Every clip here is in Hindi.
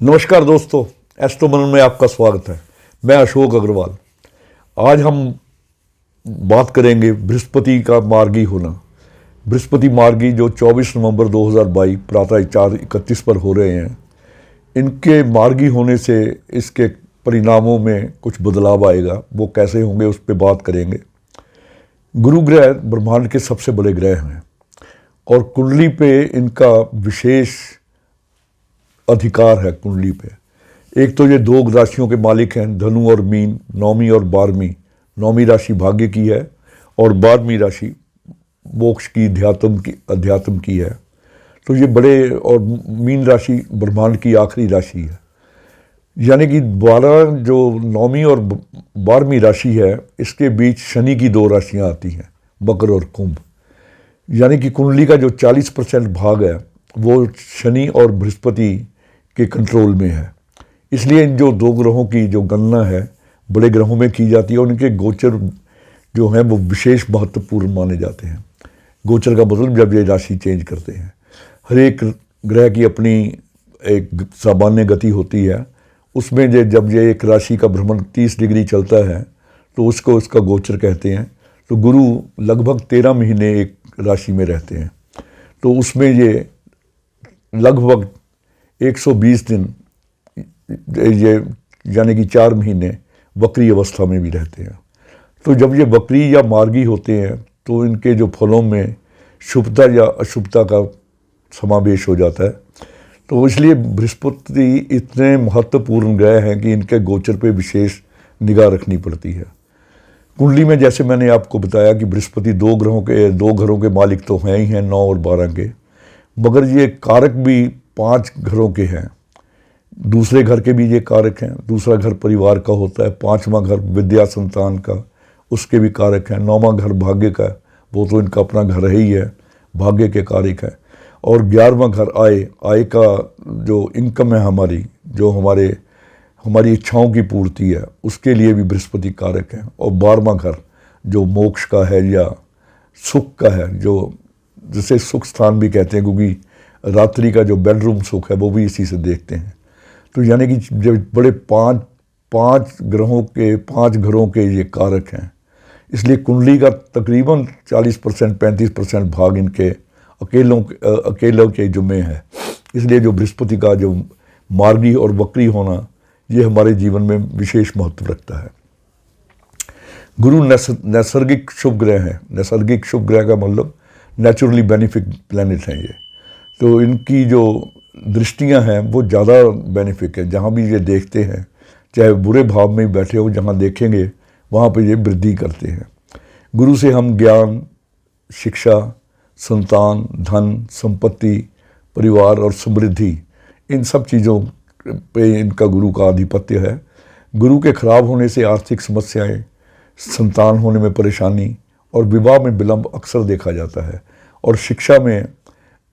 नमस्कार दोस्तों, एस्ट्रो मनन में आपका स्वागत है। मैं अशोक अग्रवाल। आज हम बात करेंगे बृहस्पति का मार्गी होना। बृहस्पति मार्गी जो 24 नवंबर 2022 प्रातः 4:31 पर हो रहे हैं, इनके मार्गी होने से इसके परिणामों में कुछ बदलाव आएगा। वो कैसे होंगे उस पर बात करेंगे। गुरु ग्रह ब्रह्मांड के सबसे बड़े ग्रह हैं और कुंडली पे इनका विशेष अधिकार है। कुंडली पे एक तो ये दो राशियों के मालिक हैं, धनु और मीन, नौवीं और 12वीं। नौवीं राशि भाग्य की है और 12वीं राशि मोक्ष की, अध्यात्म की है। तो ये बड़े, और मीन राशि ब्रह्मांड की आखिरी राशि है। यानी कि 12 जो नौवीं और 12वीं राशि है, इसके बीच शनि की दो राशियां आती हैं, मकर और कुंभ। यानी कि कुंडली का जो 40% भाग है वो शनि और बृहस्पति के कंट्रोल में है। इसलिए इन जो दो ग्रहों की जो गणना है बड़े ग्रहों में की जाती है और उनके गोचर जो हैं वो विशेष महत्वपूर्ण माने जाते हैं। गोचर का मतलब जब ये राशि चेंज करते हैं। हर एक ग्रह की अपनी एक सामान्य गति होती है। उसमें जब ये एक राशि का भ्रमण 30 डिग्री चलता है तो उसका गोचर कहते हैं। तो गुरु लगभग 13 महीने एक राशि में रहते हैं, तो उसमें ये लगभग 120 दिन, ये यानी कि 4 महीने वक्री अवस्था में भी रहते हैं। तो जब ये वक्री या मार्गी होते हैं तो इनके जो फलों में शुभता या अशुभता का समावेश हो जाता है। तो इसलिए बृहस्पति इतने महत्वपूर्ण ग्रह हैं कि इनके गोचर पे विशेष निगाह रखनी पड़ती है। कुंडली में जैसे मैंने आपको बताया कि बृहस्पति दो घरों के मालिक तो हैं ही हैं, 9 और 12 के, मगर ये कारक भी 5 घरों के हैं। दूसरे घर के भी ये कारक हैं। दूसरा घर परिवार का होता है, 5वां घर विद्या संतान का, उसके भी कारक हैं। 9वां घर भाग्य का, वो तो इनका अपना घर ही है, भाग्य के कारक है। और 11वां घर आय का जो इनकम है हमारी, जो हमारी इच्छाओं की पूर्ति है, उसके लिए भी बृहस्पति कारक है। और 12वां घर जो मोक्ष का है या सुख का है, जो जिसे सुख स्थान भी कहते हैं, क्योंकि रात्रि का जो बेडरूम सुख है वो भी इसी से देखते हैं। तो यानी कि जब बड़े पांच घरों के ये कारक हैं, इसलिए कुंडली का तकरीबन 40% 35% भाग इनके अकेलों के जुम्मे है। इसलिए जो बृहस्पति का जो मार्गी और वक्री होना, ये हमारे जीवन में विशेष महत्व रखता है। गुरु नैसर्गिक शुभ ग्रह हैं। नैसर्गिक शुभ ग्रह का मतलब नेचुरली बेनिफिक प्लैनेट हैं ये। तो इनकी जो दृष्टियां हैं वो ज़्यादा बेनिफिक है। जहाँ भी ये देखते हैं, चाहे बुरे भाव में बैठे हो, जहाँ देखेंगे वहाँ पे ये वृद्धि करते हैं। गुरु से हम ज्ञान, शिक्षा, संतान, धन, संपत्ति, परिवार और समृद्धि, इन सब चीज़ों पे इनका गुरु का आधिपत्य है। गुरु के खराब होने से आर्थिक समस्याएं, संतान होने में परेशानी और विवाह में विलंब अक्सर देखा जाता है। और शिक्षा में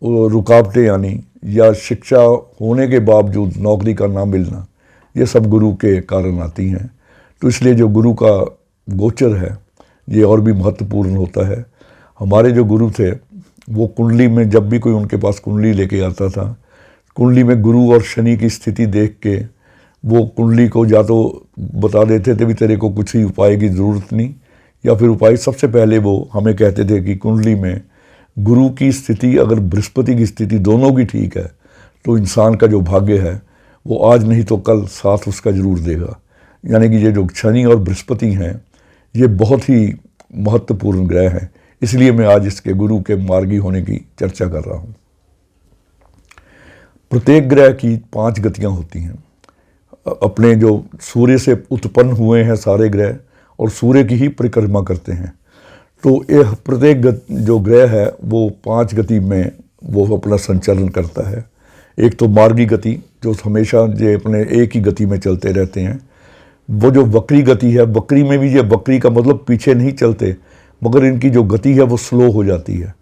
रुकावटें आनी या शिक्षा होने के बावजूद नौकरी का ना मिलना, ये सब गुरु के कारण आती हैं। तो इसलिए जो गुरु का गोचर है ये और भी महत्वपूर्ण होता है। हमारे जो गुरु थे वो कुंडली में, जब भी कोई उनके पास कुंडली लेके आता था, कुंडली में गुरु और शनि की स्थिति देख के वो कुंडली को या तो बता देते थे भी तेरे को कुछ ही उपाय की ज़रूरत नहीं, या फिर उपाय सबसे पहले वो हमें कहते थे कि कुंडली में गुरु की स्थिति, अगर बृहस्पति की स्थिति दोनों की ठीक है तो इंसान का जो भाग्य है वो आज नहीं तो कल साथ उसका जरूर देगा। यानी कि ये जो शनि और बृहस्पति हैं ये बहुत ही महत्वपूर्ण ग्रह हैं। इसलिए मैं आज इसके गुरु के मार्गी होने की चर्चा कर रहा हूँ। प्रत्येक ग्रह की 5 गतियाँ होती हैं। अपने जो सूर्य से उत्पन्न हुए हैं सारे ग्रह और सूर्य की ही परिक्रमा करते हैं। तो यह प्रत्येक जो ग्रह है वो 5 गति में वो अपना संचालन करता है। एक तो मार्गी गति, जो हमेशा ये अपने एक ही गति में चलते रहते हैं। वो जो वक्री गति है, वक्री में भी ये वक्री का मतलब पीछे नहीं चलते, मगर इनकी जो गति है वो स्लो हो जाती है।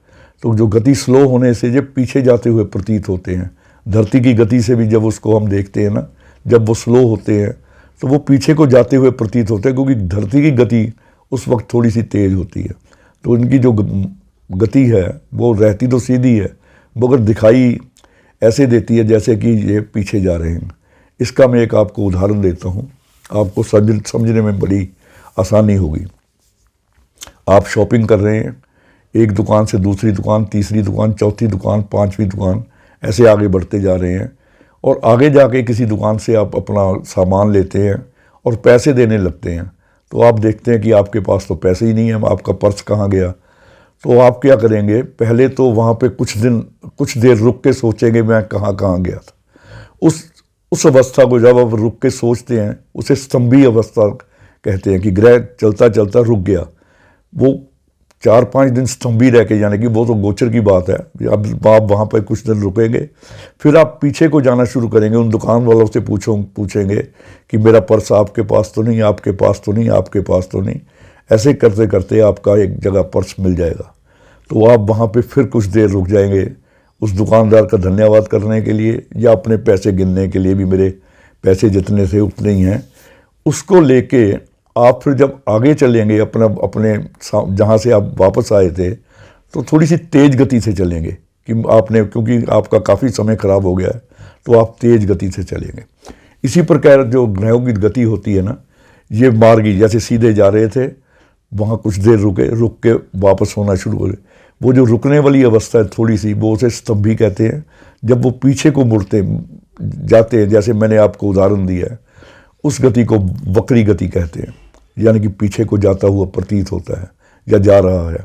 तो जो गति स्लो होने से ये पीछे जाते हुए प्रतीत होते हैं। धरती की गति से भी जब उसको हम देखते हैं ना, जब वो स्लो होते हैं तो वो पीछे को जाते हुए प्रतीत होते हैं, क्योंकि धरती की गति उस वक्त थोड़ी सी तेज़ होती है। तो इनकी जो गति है वो रहती तो सीधी है, मगर दिखाई ऐसे देती है जैसे कि ये पीछे जा रहे हैं। इसका मैं एक आपको उदाहरण देता हूँ, आपको समझने में बड़ी आसानी होगी। आप शॉपिंग कर रहे हैं, एक दुकान से दूसरी दुकान, तीसरी दुकान, चौथी दुकान, पांचवी दुकान, ऐसे आगे बढ़ते जा रहे हैं और आगे जाके किसी दुकान से आप अपना सामान लेते हैं और पैसे देने लगते हैं, तो आप देखते हैं कि आपके पास तो पैसे ही नहीं है, आपका पर्स कहाँ गया। तो आप क्या करेंगे, पहले तो वहाँ पे कुछ देर रुक के सोचेंगे मैं कहाँ कहाँ गया था। उस अवस्था को जब आप रुक के सोचते हैं उसे स्तंभी अवस्था कहते हैं कि ग्रह चलता चलता रुक गया। वो 4-5 दिन स्तंभी रह के, यानी कि वो तो गोचर की बात है। अब आप वहाँ पर कुछ दिन रुकेंगे, फिर आप पीछे को जाना शुरू करेंगे, उन दुकान वालों से पूछेंगे कि मेरा पर्स आपके पास तो नहीं, आपके पास तो नहीं, आपके पास तो नहीं। ऐसे करते करते आपका एक जगह पर्स मिल जाएगा, तो आप वहाँ पे फिर कुछ देर रुक जाएंगे उस दुकानदार का धन्यवाद करने के लिए या अपने पैसे गिनने के लिए, भी मेरे पैसे जितने थे उतने ही हैं। उसको लेके आप फिर जब आगे चलेंगे अपने जहाँ से आप वापस आए थे, तो थोड़ी सी तेज़ गति से चलेंगे कि क्योंकि आपका काफ़ी समय ख़राब हो गया है, तो आप तेज़ गति से चलेंगे। इसी प्रकार जो ग्रहों की गति होती है ना, ये मार्गी, जैसे सीधे जा रहे थे, वहाँ कुछ देर रुक के वापस होना शुरू हो गए। वो जो रुकने वाली अवस्था है थोड़ी सी, वो उसे स्तंभी कहते हैं। जब वो पीछे को मुड़ते जाते हैं, जैसे मैंने आपको उदाहरण दिया है, उस गति को वक्री गति कहते हैं, यानी कि पीछे को जाता हुआ प्रतीत होता है या जा रहा है।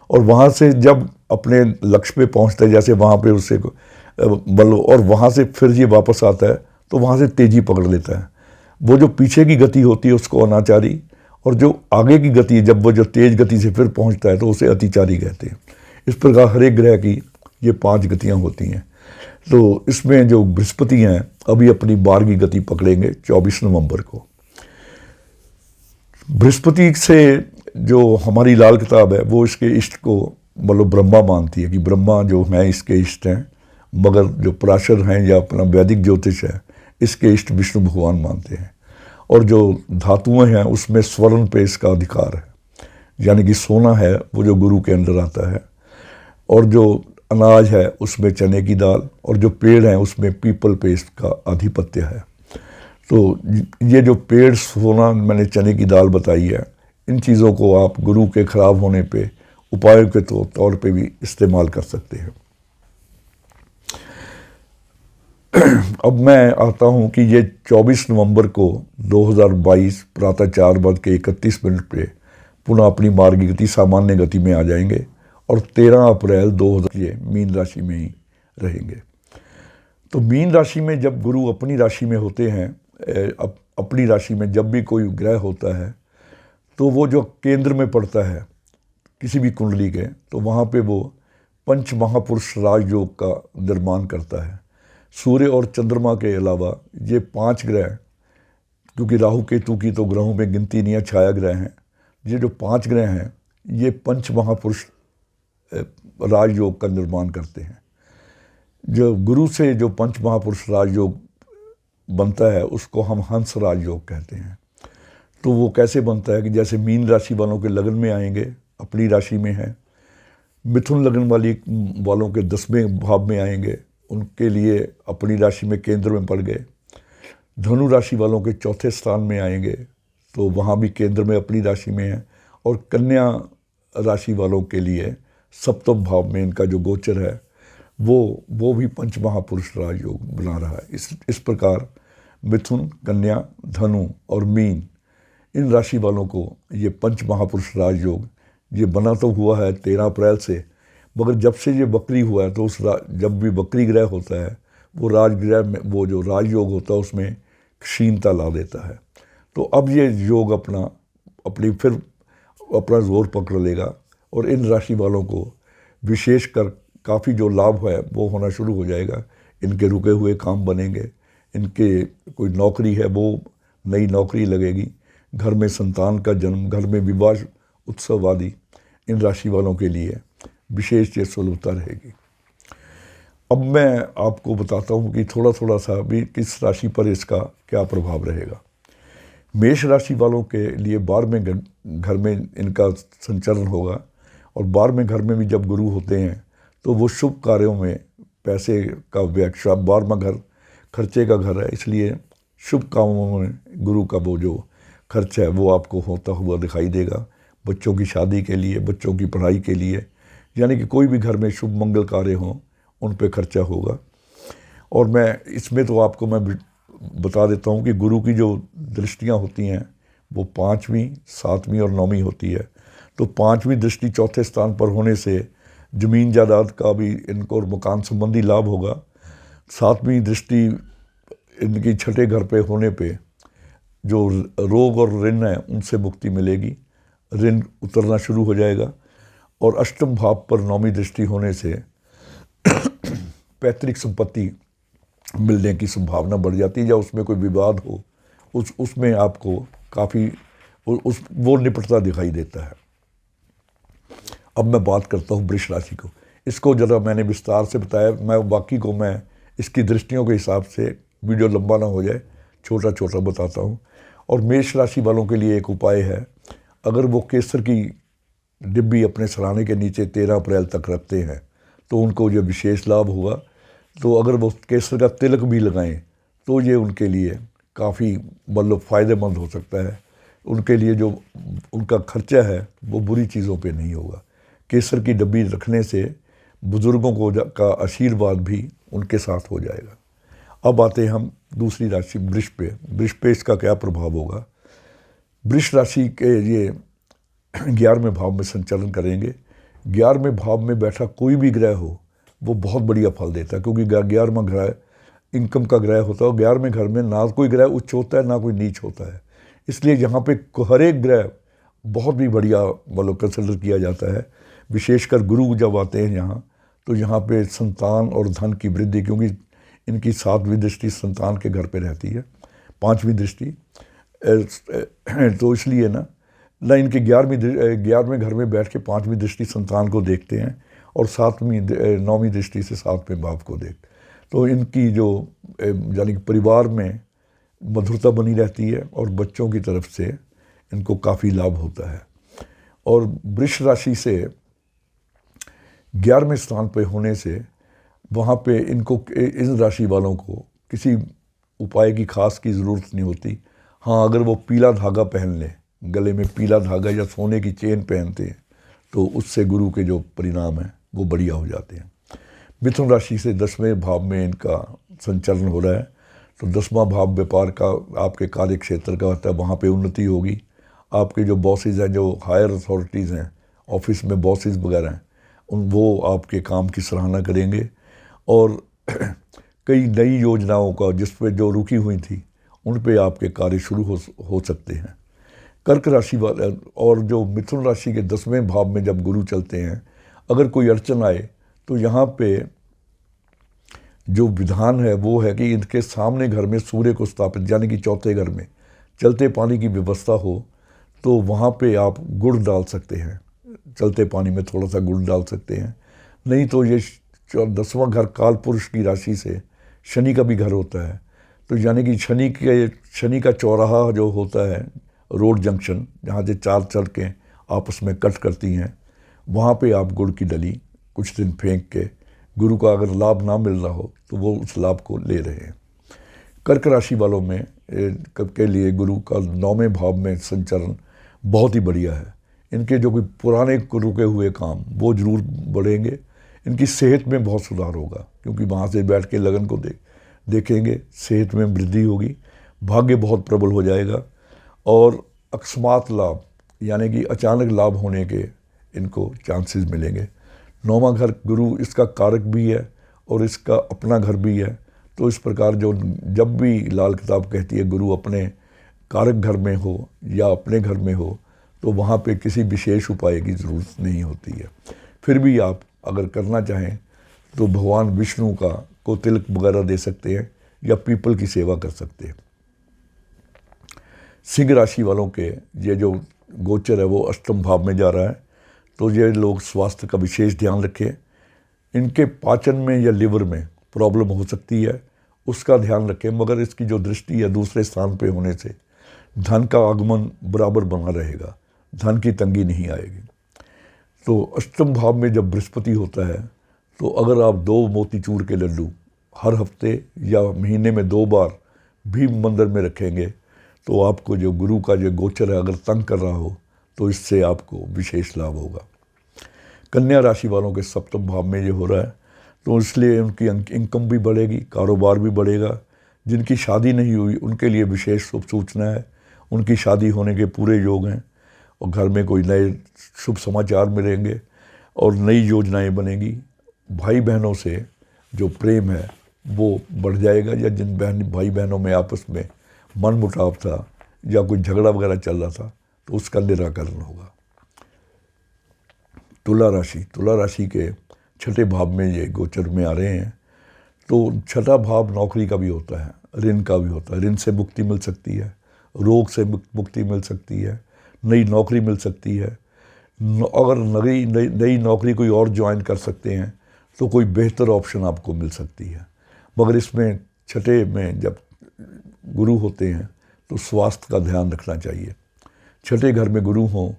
और वहाँ से जब अपने लक्ष्य पे पहुँचता है, जैसे वहाँ पे उससे और वहाँ से फिर ये वापस आता है, तो वहाँ से तेज़ी पकड़ लेता है। वो जो पीछे की गति होती है उसको अनाचारी, और जो आगे की गति, जब वो जो तेज़ गति से फिर पहुँचता है तो उसे अतिचारी कहते हैं। इस प्रकार हर एक ग्रह की ये 5 गतियाँ होती हैं। तो इसमें जो बृहस्पति हैं अभी अपनी 12वीं गति पकड़ेंगे 24 नवंबर को। बृहस्पति से जो हमारी लाल किताब है वो इसके इष्ट को मतलब ब्रह्मा मानती है कि ब्रह्मा जो हैं इसके इष्ट हैं, मगर जो पराशर हैं या अपना वैदिक ज्योतिष है इसके इष्ट विष्णु भगवान मानते हैं। और जो धातुएं हैं उसमें स्वर्ण पे इसका अधिकार है, यानी कि सोना है वो जो गुरु के अंदर आता है, और जो अनाज है उसमें चने की दाल, और जो पेड़ हैं उसमें पीपल पे इसका आधिपत्य है। तो ये जो पेड़, सोना, मैंने चने की दाल बताई है, इन चीज़ों को आप गुरु के खराब होने पे उपायों के तौर पे भी इस्तेमाल कर सकते हैं। अब मैं आता हूँ कि ये 24 नवंबर को 2022 प्रातः 4:31 पे पुनः अपनी मार्गी गति सामान्य गति में आ जाएंगे और 13 अप्रैल 2000 ये मीन राशि में ही रहेंगे। तो मीन राशि में जब गुरु अपनी राशि में होते हैं, अपनी राशि में जब भी कोई ग्रह होता है तो वो जो केंद्र में पड़ता है किसी भी कुंडली के, तो वहाँ पे वो पंच महापुरुष राजयोग का निर्माण करता है। सूर्य और चंद्रमा के अलावा ये 5 ग्रह, क्योंकि राहु केतु की तो ग्रहों में गिनती नहीं है, छाया ग्रह हैं, ये जो 5 ग्रह हैं ये पंच महापुरुष राजयोग का निर्माण करते हैं। जो गुरु से जो पंच महापुरुष राजयोग बनता है उसको हम हंस राजयोग कहते हैं। तो वो कैसे बनता है कि जैसे मीन राशि वालों के लगन में आएंगे, अपनी राशि में है, मिथुन लगन वालों के 10वें भाव में आएंगे, उनके लिए अपनी राशि में केंद्र में पड़ गए। धनु राशि वालों के 4थे स्थान में आएंगे तो वहाँ भी केंद्र में अपनी राशि में है, और कन्या राशि वालों के लिए 7वें भाव में इनका जो गोचर है वो भी पंच महापुरुष राजयोग बना रहा है। इस प्रकार मिथुन, कन्या, धनु और मीन, इन राशि वालों को ये पंच महापुरुष राजयोग ये बना तो हुआ है 13 अप्रैल से, मगर जब से ये वक्री हुआ है तो जब भी वक्री ग्रह होता है वो राजग्रह में, वो जो राजयोग होता है उसमें क्षीणता ला देता है। तो अब ये योग फिर अपना जोर पकड़ लेगा और इन राशि वालों को विशेषकर काफ़ी जो लाभ है वो होना शुरू हो जाएगा। इनके रुके हुए काम बनेंगे, इनके कोई नौकरी है वो नई नौकरी लगेगी, घर में संतान का जन्म, घर में विवाह उत्सव आदि इन राशि वालों के लिए विशेष ये सुलभता रहेगी। अब मैं आपको बताता हूँ कि थोड़ा थोड़ा सा भी किस राशि पर इसका क्या प्रभाव रहेगा। मेष राशि वालों के लिए 12वें घर में इनका संचरण होगा, और 12वें घर में भी जब गुरु होते हैं तो वो शुभ कार्यों में पैसे का व्यय, 12वां घर खर्चे का घर है, इसलिए शुभ कामों में गुरु का वो जो खर्च है वो आपको होता हुआ दिखाई देगा। बच्चों की शादी के लिए, बच्चों की पढ़ाई के लिए, यानी कि कोई भी घर में शुभ मंगल कार्य हों उन पे खर्चा होगा। और मैं इसमें तो आपको मैं बता देता हूँ कि गुरु की जो दृष्टियाँ होती हैं वो 5वीं, 7वीं और 9वीं होती है। तो 5वीं दृष्टि चौथे स्थान पर होने से ज़मीन जायदाद का भी इनको और मकान संबंधी लाभ होगा। 7वीं दृष्टि इनकी छठे घर पे होने पे जो रोग और ऋण है उनसे मुक्ति मिलेगी, ऋण उतरना शुरू हो जाएगा। और अष्टम भाव पर 9वीं दृष्टि होने से पैतृक संपत्ति मिलने की संभावना बढ़ जाती है, या उसमें कोई विवाद हो उसमें आपको काफ़ी उस वो निपटता दिखाई देता है। अब मैं बात करता हूँ वृष राशि को। इसको ज़रा मैंने विस्तार से बताया, मैं बाकी को मैं इसकी दृष्टियों के हिसाब से वीडियो लंबा ना हो जाए छोटा छोटा बताता हूँ। और मेष राशि वालों के लिए एक उपाय है, अगर वो केसर की डिब्बी अपने सराहने के नीचे 13 अप्रैल तक रखते हैं तो उनको ये विशेष लाभ होगा। तो अगर वो केसर का तिलक भी लगाएं तो ये उनके लिए काफ़ी मतलब फ़ायदेमंद हो सकता है। उनके लिए जो उनका खर्चा है वो बुरी चीज़ों पे नहीं होगा। केसर की डब्बी रखने से बुज़ुर्गों को का आशीर्वाद भी उनके साथ हो जाएगा। अब आते हैं हम दूसरी राशि वृष पे। वृष पे इसका क्या प्रभाव होगा। वृष राशि के ये 11वें भाव में संचालन करेंगे। 11वें भाव में बैठा कोई भी ग्रह हो वो बहुत बढ़िया फल देता है, क्योंकि 11वां ग्रह इनकम का ग्रह होता है। और 11वें घर में ना कोई ग्रह उच्च होता है ना कोई नीच होता है, इसलिए यहाँ पे हर एक ग्रह बहुत भी बढ़िया मतलब कंसिडर किया जाता है। विशेषकर गुरु जब आते हैं यहाँ तो यहाँ पे संतान और धन की वृद्धि, क्योंकि इनकी 7वीं दृष्टि संतान के घर पे रहती है, 5वीं दृष्टि, तो इसलिए ना इनके 11वें घर में बैठ के 5वीं दृष्टि संतान को देखते हैं और 9वीं दृष्टि से 7वें भाव को देखते, तो इनकी जो यानी कि परिवार में मधुरता बनी रहती है और बच्चों की तरफ से इनको काफ़ी लाभ होता है। और वृष राशि से 11वें स्थान पे होने से वहाँ पे इनको इन राशि वालों को किसी उपाय की खास की ज़रूरत नहीं होती। हाँ, अगर वो पीला धागा पहन लें, गले में पीला धागा या सोने की चेन पहनते हैं तो उससे गुरु के जो परिणाम हैं वो बढ़िया हो जाते हैं। मिथुन राशि से 10वें भाव में इनका संचालन हो रहा है, तो 10वां भाव व्यापार का आपके कार्य क्षेत्र का होता है, वहाँ पे उन्नति होगी। आपके जो बॉसेज हैं, जो हायर अथॉरिटीज़ हैं, ऑफिस में बॉसेज वगैरह हैं, वो आपके काम की सराहना करेंगे। और कई नई योजनाओं का जिस पे जो रुकी हुई थी उन पे आपके कार्य शुरू हो सकते हैं। कर्क राशि वाले और जो मिथुन राशि के 10वें भाव में जब गुरु चलते हैं, अगर कोई अड़चन आए तो यहाँ पे जो विधान है वो है कि इनके सामने घर में सूर्य को स्थापित, यानी कि चौथे घर में चलते पानी की व्यवस्था हो तो वहाँ पे आप गुड़ डाल सकते हैं, चलते पानी में थोड़ा सा गुड़ डाल सकते हैं। नहीं तो ये 10वां घर काल पुरुष की राशि से शनि का भी घर होता है, तो यानी कि शनि का चौराहा जो होता है, रोड जंक्शन जहाँ से 4 सड़कें आपस में कट करती हैं, वहाँ पे आप गुड़ की डली कुछ दिन फेंक के, गुरु का अगर लाभ ना मिल रहा हो तो वो उस लाभ को ले रहे हैं। कर्क राशि वालों में के लिए गुरु का 9वें भाव में संचरण बहुत ही बढ़िया है। इनके जो भी पुराने रुके हुए काम वो जरूर बढ़ेंगे। इनकी सेहत में बहुत सुधार होगा, क्योंकि वहाँ से बैठ के लगन को देखेंगे, सेहत में वृद्धि होगी, भाग्य बहुत प्रबल हो जाएगा। और अकस्मात लाभ यानी कि अचानक लाभ होने के इनको चांसेस मिलेंगे। 9वां घर गुरु इसका कारक भी है और इसका अपना घर भी है, तो इस प्रकार जो जब भी लाल किताब कहती है गुरु अपने कारक घर में हो या अपने घर में हो तो वहाँ पे किसी विशेष उपाय की ज़रूरत नहीं होती है। फिर भी आप अगर करना चाहें तो भगवान विष्णु को तिलक वगैरह दे सकते हैं या पीपल की सेवा कर सकते हैं। सिंह राशि वालों के ये जो गोचर है वो अष्टम भाव में जा रहा है, तो ये लोग स्वास्थ्य का विशेष ध्यान रखें। इनके पाचन में या लिवर में प्रॉब्लम हो सकती है, उसका ध्यान रखें, मगर इसकी जो दृष्टि है दूसरे स्थान पे होने से धन का आगमन बराबर बना रहेगा, धन की तंगी नहीं आएगी। तो अष्टम भाव में जब बृहस्पति होता है तो अगर आप 2 मोतीचूर के लड्डू हर हफ्ते या महीने में 2 बार भी मंदिर में रखेंगे तो आपको जो गुरु का जो गोचर है अगर तंग कर रहा हो तो इससे आपको विशेष लाभ होगा। कन्या राशि वालों के सप्तम भाव में ये हो रहा है तो इसलिए उनकी इनकम भी बढ़ेगी, कारोबार भी बढ़ेगा। जिनकी शादी नहीं हुई उनके लिए विशेष शुभ सूचना है, उनकी शादी होने के पूरे योग हैं और घर में कोई नए शुभ समाचार मिलेंगे और नई योजनाएं बनेगी। भाई बहनों से जो प्रेम है वो बढ़ जाएगा, या जिन भाई बहनों में आपस में मनमुटाव था या कोई झगड़ा वगैरह चल रहा था तो उसका निराकरण होगा। तुला राशि के छठे भाव में ये गोचर में आ रहे हैं तो छठा भाव नौकरी का भी होता है, ऋण का भी होता है। ऋण से मुक्ति मिल सकती है, रोग से मुक्ति मिल सकती है, नई नौकरी मिल सकती है। अगर नई नौकरी कोई और ज्वाइन कर सकते हैं तो कोई बेहतर ऑप्शन आपको मिल सकती है। मगर इसमें छठे में जब गुरु होते हैं तो स्वास्थ्य का ध्यान रखना चाहिए। छठे घर में गुरु हों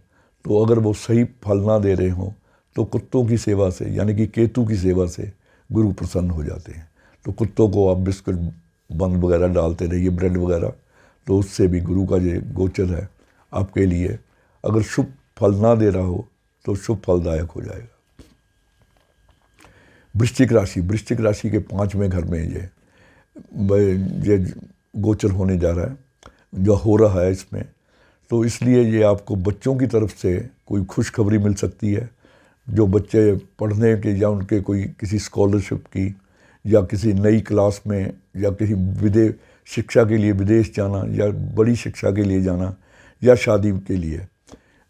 तो अगर वो सही फल ना दे रहे हों तो कुत्तों की सेवा से, यानी कि केतु की सेवा से गुरु प्रसन्न हो जाते हैं। तो कुत्तों को आप बिस्कुट बंद वगैरह डालते रहिए, ब्रेड वगैरह, तो उससे भी गुरु का जो गोचर है आपके लिए अगर शुभ फल ना दे रहा हो तो शुभ फलदायक हो जाएगा। वृश्चिक राशि के 5वें घर में ये गोचर होने जा रहा है, जो हो रहा है इसमें, तो इसलिए ये आपको बच्चों की तरफ से कोई खुशखबरी मिल सकती है। जो बच्चे पढ़ने के या उनके कोई किसी स्कॉलरशिप की या किसी नई क्लास में या किसी विदेश शिक्षा के लिए विदेश जाना या बड़ी शिक्षा के लिए जाना या शादी के लिए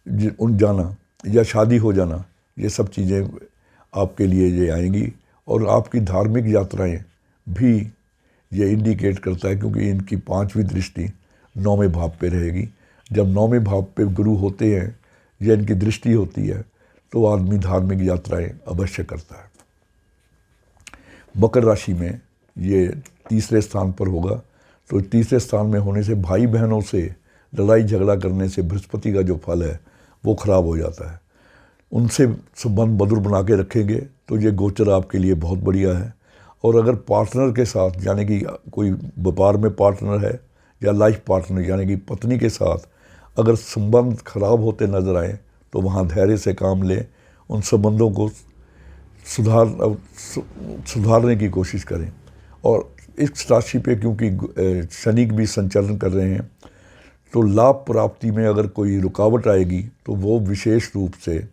जाना या शादी हो जाना, ये सब चीज़ें आपके लिए ये आएंगी। और आपकी धार्मिक यात्राएं भी ये इंडिकेट करता है, क्योंकि इनकी 5वीं दृष्टि 9वें भाव पे रहेगी। जब 9वें भाव पे गुरु होते हैं या इनकी दृष्टि होती है तो आदमी धार्मिक यात्राएं अवश्य करता है। मकर राशि में ये तीसरे स्थान पर होगा, तो तीसरे स्थान में होने से भाई बहनों से लड़ाई झगड़ा करने से बृहस्पति का जो फल है वो खराब हो जाता है। उनसे संबंध मधुर बना के रखेंगे तो ये गोचर आपके लिए बहुत बढ़िया है। और अगर पार्टनर के साथ, यानी कि कोई व्यापार में पार्टनर है या लाइफ पार्टनर यानी कि पत्नी के साथ अगर संबंध खराब होते नज़र आए तो वहाँ धैर्य से काम लें, उन संबंधों को सुधारने की कोशिश करें। और इस राशि पे क्योंकि शनि भी संचालन कर रहे हैं तो लाभ प्राप्ति में अगर कोई रुकावट आएगी तो वो विशेष रूप से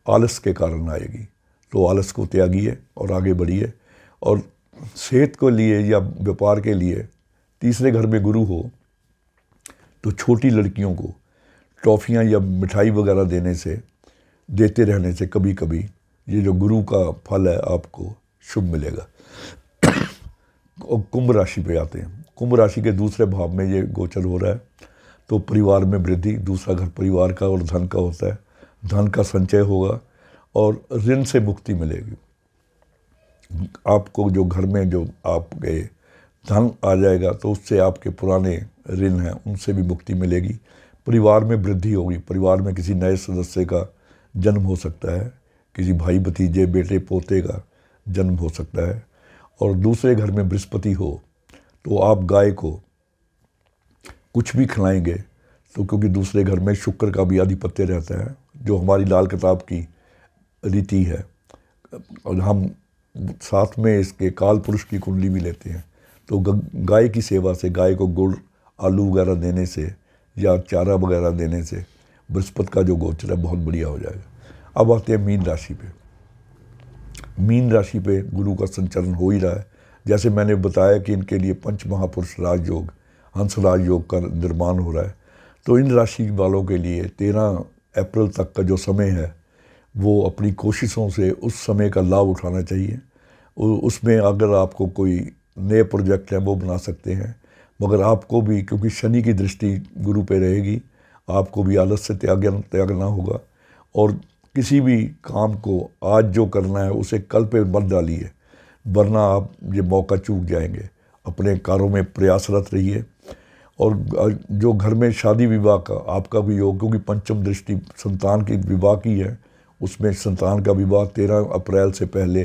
आलस के कारण आएगी। तो आलस को त्यागिए और आगे बढ़िए। और सेहत को लिए या व्यापार के लिए तीसरे घर में गुरु हो तो छोटी लड़कियों को टॉफ़ियाँ या मिठाई वगैरह देते रहने से कभी कभी ये जो गुरु का फल है आपको शुभ मिलेगा। और कुंभ राशि पे आते हैं। कुंभ राशि के दूसरे भाव में ये गोचर हो रहा है तो परिवार में वृद्धि, दूसरा घर परिवार का और धन का होता है, धन का संचय होगा और ऋण से मुक्ति मिलेगी। आपको जो घर में जो आपके धन आ जाएगा तो उससे आपके पुराने ऋण हैं उनसे भी मुक्ति मिलेगी। परिवार में वृद्धि होगी, परिवार में किसी नए सदस्य का जन्म हो सकता है, किसी भाई भतीजे बेटे पोते का जन्म हो सकता है। और दूसरे घर में बृहस्पति हो तो आप गाय को कुछ भी खिलाएंगे तो, क्योंकि दूसरे घर में शुक्र का भी आधिपत्य रहता है जो हमारी लाल किताब की रीति है। और हम साथ में इसके काल पुरुष की कुंडली भी लेते हैं। तो गाय की सेवा से, गाय को गुड़ आलू वगैरह देने से या चारा वगैरह देने से बृहस्पति का जो गोचर है बहुत बढ़िया हो जाएगा। अब आते हैं मीन राशि पे। मीन राशि पे गुरु का संचलन हो ही रहा है। जैसे मैंने बताया कि इनके लिए पंच महापुरुष राजयोग, हंस राजयोग का निर्माण हो रहा है। तो इन राशि वालों के लिए 13 अप्रैल तक का जो समय है वो अपनी कोशिशों से उस समय का लाभ उठाना चाहिए। उसमें अगर आपको कोई नए प्रोजेक्ट हैं वो बना सकते हैं, मगर आपको भी, क्योंकि शनि की दृष्टि गुरु पे रहेगी, आपको भी आलस से त्यागना होगा। और किसी भी काम को आज जो करना है उसे कल पे मत डालिए, वरना आप ये मौका चूक जाएंगे। अपने कार्यों में प्रयासरत रहिए। और जो घर में शादी विवाह का आपका भी योग, क्योंकि पंचम दृष्टि संतान की विवाह की है, उसमें संतान का विवाह 13 अप्रैल से पहले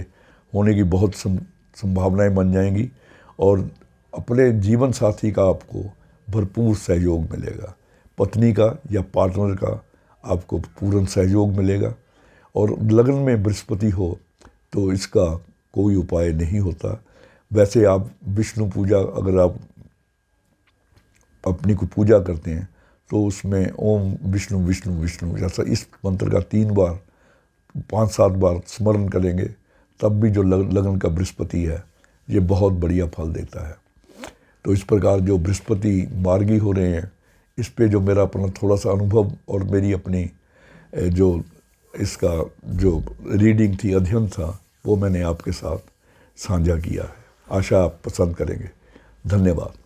होने की बहुत संभावनाएं बन जाएंगी। और अपने जीवन साथी का आपको भरपूर सहयोग मिलेगा, पत्नी का या पार्टनर का आपको पूर्ण सहयोग मिलेगा। और लगन में बृहस्पति हो तो इसका कोई उपाय नहीं होता। वैसे आप विष्णु पूजा अगर आप अपनी को पूजा करते हैं तो उसमें ओम विष्णु विष्णु विष्णु जैसा इस मंत्र का 3 बार 5-7 बार स्मरण करेंगे, तब भी जो लगन का बृहस्पति है ये बहुत बढ़िया फल देता है। तो इस प्रकार जो बृहस्पति मार्गी हो रहे हैं, इस पे जो मेरा अपना थोड़ा सा अनुभव और मेरी अपनी जो इसका जो रीडिंग थी, अध्ययन था, वो मैंने आपके साथ साझा किया है। आशा आप पसंद करेंगे। धन्यवाद।